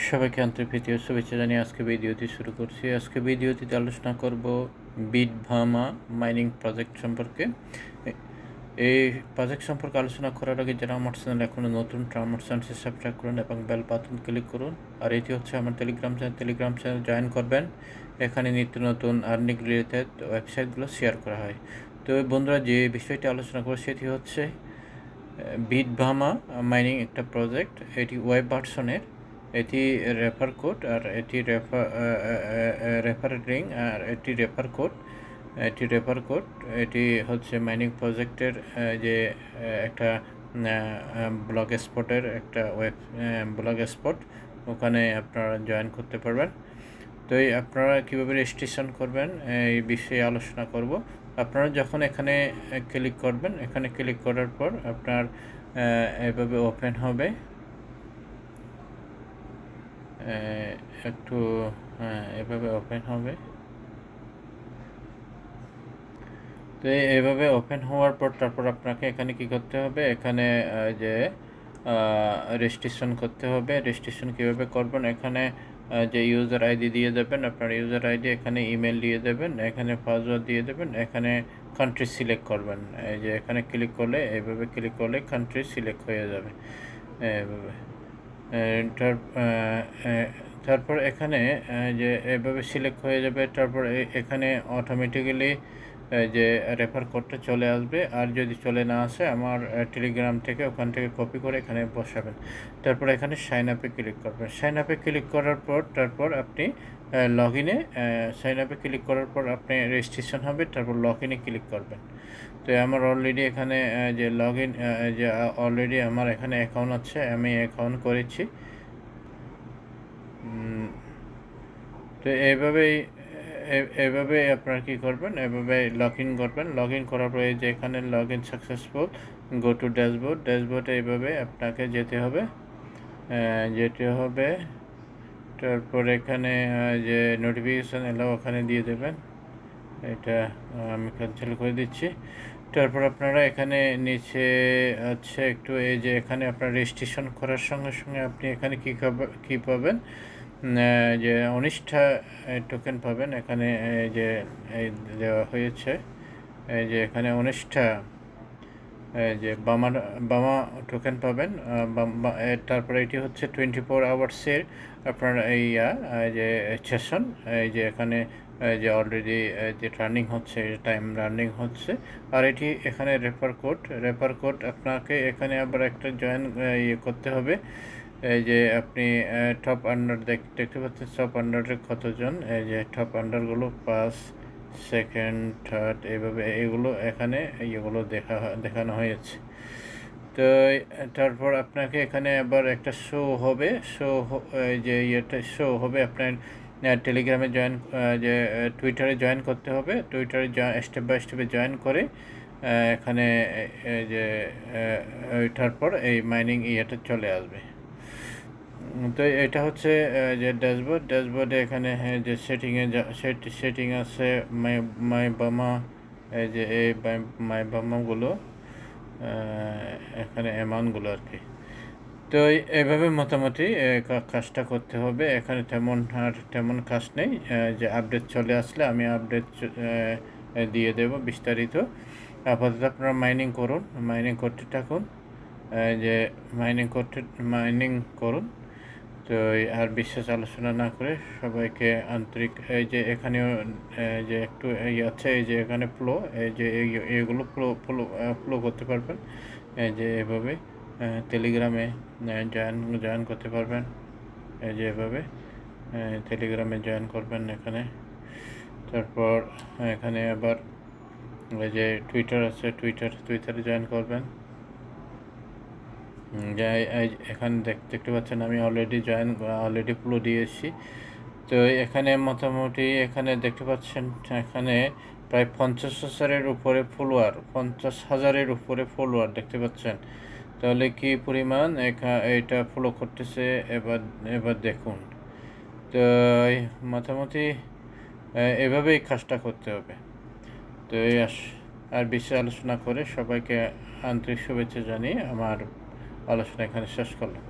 সবাইকে আন্তরিক প্রীতি ও শুভেচ্ছা জানিয়ে আজকে ভিডিওটি শুরু করছি। আজকে ভিডিওটিতে আলোচনা করব বিটভামা মাইনিং প্রজেক্ট সম্পর্কে। এই প্রজেক্ট সম্পর্কে আলোচনা করার আগে যারা আমার চ্যানেল এখনও নতুন, আমার চ্যানেলটি সাবস্ক্রাইব করুন এবং বেল বাটন ক্লিক করুন। আর এটি হচ্ছে আমার টেলিগ্রাম চ্যানেল জয়েন করবেন। এখানে নিত্য নতুন আর্নিং রিলেটেড ওয়েবসাইটগুলো শেয়ার করা হয়। তো বন্ধুরা, যে বিষয়টি আলোচনা করব সেটি হচ্ছে বিটভামা মাইনিং একটা প্রজেক্ট। এটি ওয়েব ভার্সনের, এটি রেফার কোড আর এটি রেফার লিঙ্ক আর এটি রেফার কোড। এটি হচ্ছে মাইনিং প্রজেক্টের যে একটা ব্লগ স্পটের একটা ব্লগ স্পট, ওখানে আপনারা জয়েন করতে পারবেন। তো আপনারা কীভাবে রেজিস্ট্রেশন করবেন এই বিষয়ে আলোচনা করব। আপনারা যখন এখানে ক্লিক করবেন, এখানে ক্লিক করার পর আপনার এভাবে ওপেন হবে। একটু এভাবে ওপেন হবে। তো এভাবে ওপেন হওয়ার পর তারপর আপনাকে এখানে কি করতে হবে, এখানে যে রেজিস্ট্রেশন করতে হবে। রেজিস্ট্রেশন কীভাবে করবেন, এখানে যে ইউজার আইডি দিয়ে দেবেন, আপনার ইউজার আইডি, এখানে ইমেল দিয়ে দেবেন, এখানে পাসওয়ার্ড দিয়ে দেবেন, এখানে কান্ট্রি সিলেক্ট করবেন। এই যে এখানে ক্লিক করলে, এইভাবে ক্লিক করলে কান্ট্রি সিলেক্ট হয়ে যাবে এভাবে। তারপর এখানে যে এভাবে সিলেক্ট হয়ে যাবে। তারপর এখানে অটোমেটিক্যালি যে রেফার কোডটা চলে আসবে। আর যদি চলে না আসে, আমার টেলিগ্রাম থেকে ওখান থেকে কপি করে এখানে বসাবেন। তারপর এখানে সাইন আপে ক্লিক করবেন। সাইন আপে ক্লিক করার পর তারপর আপনি লগ ইনে সাইন আপে ক্লিক করার পর আপনি রেজিস্ট্রেশন হবে। তারপর লগ ইনে ক্লিক করবেন। তো আমার অলরেডি এখানে যে লগ ইন যে অলরেডি আমার এখানে অ্যাকাউন্ট আছে, আমি অ্যাকাউন্ট করেছি। তো এভাবে আপনারা কী করবেন, এভাবে লগ ইন করবেন। লগ ইন করার পরে যে এখানে log in successful, go to ড্যাশবোর্ডে এইভাবে আপনাকে যেতে হবে। তারপর এখানে যে নোটিফিকেশান এলো ওখানে দিয়ে দেবেন। এটা আমি ক্যান্সেল করে দিচ্ছি। তারপর আপনারা এখানে নিচে আছে একটু, এই যে এখানে আপনার রেজিস্ট্রেশন করার সঙ্গে সঙ্গে আপনি এখানে কী পাবেন, যে 19টা টোকেন পাবেন। এখানে যে দেওয়া হয়েছে, এই যে এখানে 19টা যে বামা টোকেন পাবেন। তারপরে এটি হচ্ছে 24 আওয়ার্সের আপনার এই যে সেশন। এই যে এখানে যে অলরেডি যে রানিং হচ্ছে, টাইম রানিং হচ্ছে। আর এটি এখানে রেফার কোড আপনাকে এখানে আবার একটা জয়েন করতে হবে। এই যে আপনি টপ আন্ডার দেখতে পাচ্ছেন, টপ আন্ডারে কতজন, এই যে টপ আন্ডারগুলো 1st, 2nd, 3rd এইভাবে এগুলো এখানে এগুলো দেখানো হয়েছে। তো তারপর আপনাকে এখানে আবার একটা শো হবে আপনার টেলিগ্রামে জয়েন, যে টুইটারে জয়েন করতে হবে। টুইটারে স্টেপ বাই স্টেপে জয়েন করে এখানে যে তারপর এই মাইনিং চলে আসবে। তো এটা হচ্ছে যে ড্যাশবোর্ডে এখানে যে সেটিং আছে মাই বামা, এই যে এই মাই বামাগুলো এখানে অ্যামাউন্টগুলো আর কি। তো এইভাবে মোটামুটি কাজটা করতে হবে। এখানে তেমন কাজ নেই। যে আপডেট চলে আসলে আমি আপডেট দিয়ে দেব বিস্তারিত। আপাতত আপনারা মাইনিং করতে থাকুন, যে মাইনিং করুন। তো আর বিশেষ আলোচনা না করে সবাইকে আন্তরিক, এই যে এখানেও যে একটু আছে, এই যে এখানে এই যে এইগুলো ফ্লো করতে পারবেন। এই যে এভাবে টেলিগ্রামে জয়েন করতে পারবেন। এই যে এভাবে টেলিগ্রামে জয়েন করবেন এখানে। তারপর এখানে আবার এই যে টুইটার আছে, টুইটারে জয়েন করবেন। এখানে দেখতে পাচ্ছেন আমি অলরেডি ফ্লো দিয়েছি। তো এখানে মোটামুটি এখানে দেখতে পাচ্ছেন, এখানে প্রায় 50,000-এর উপরে ফলোয়ার দেখতে পাচ্ছেন। তাহলে কি পরিমাণ এটা ফলো করতেছে এবার দেখুন। তো মোটামুটি এভাবেই কাজটা করতে হবে। তো আর বেশি আলোচনা করে সবাইকে আন্তরিক শুভেচ্ছা জানিয়ে আমার আলোচনা এখানে শেষ করলাম।